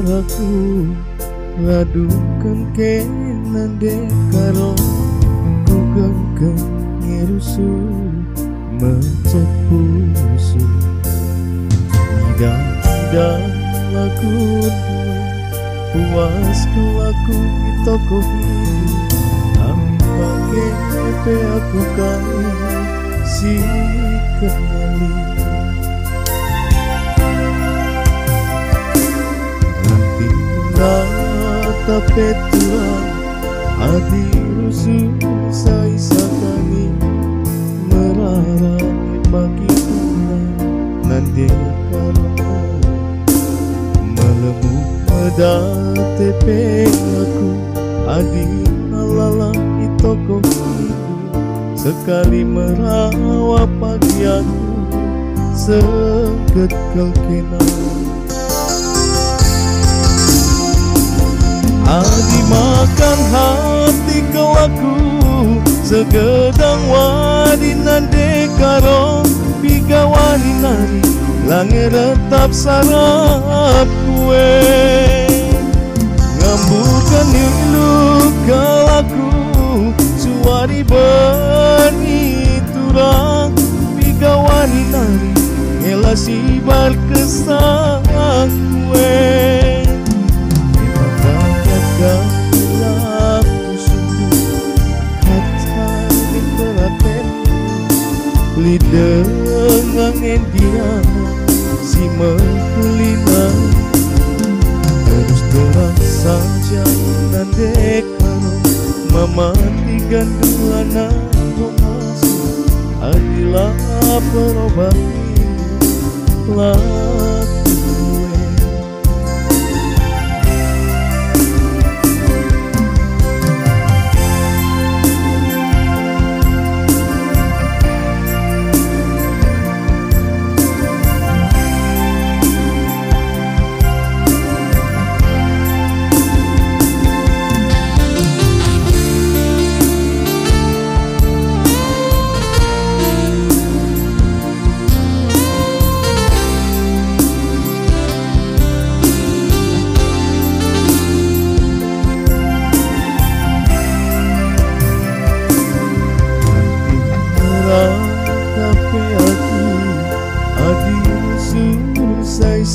aku ladukan kenande karo ku gengken ngerusu mencet pusu tidak lagu puas kelaku di toko hidup kami pakai EP aku kali si kembali nanti menata petulang hati rusuh saya sakani merarani pagi bulan nanti kalau melemu tepe aku adi alala itoko hidup sekali merawat pagi aku segekel kenal adi makan hati kelaku segedang wadinan dekaro pigawani nari langit tetap sarap kue ngamburkan ilu kalaku suari bani turang pigawani nari ngelasi bar kesang kue dimana sungguh kata dikeraten lidah ngangen dia si melina terus terang saja nandek mematikan dua nafsu adilah perobat laku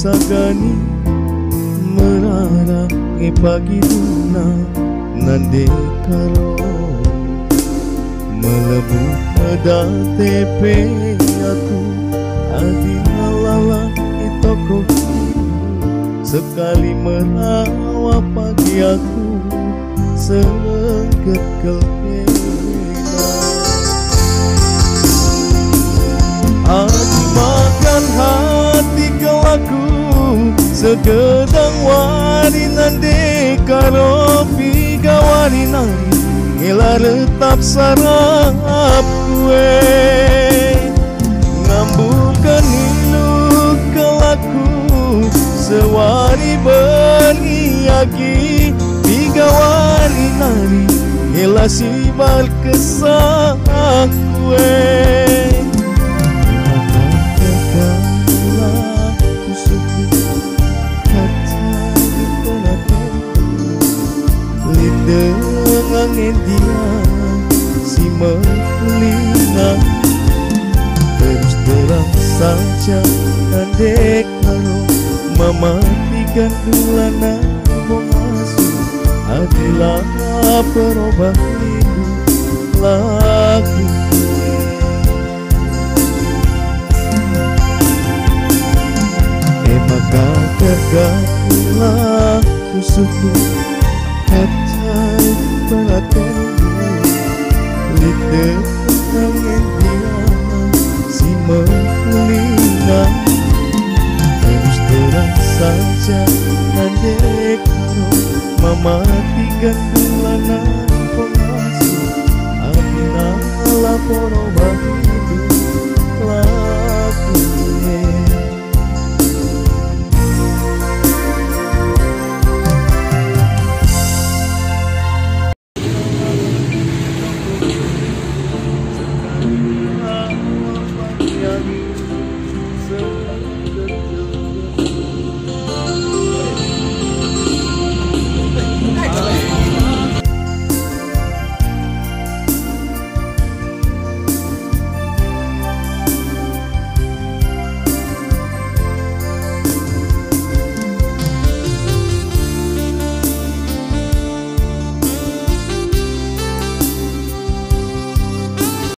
sagani merara pagi duna nande karo melebu pada tepe aku adi nalala itoko sekali merawat pagi aku segekel adi makan hati kelaku segedang wadinan dekaro pigawani nari ngelar tetap sarap kue ngambukan ilu kelaku sewari berniagi pigawani nari ngelasi bar kesang kue dengan dia si melina terus terang saja nandek karo mematikan dulana bongasu adilah perobat hidup lagi maka tergatulah usuku kata perhatian lidah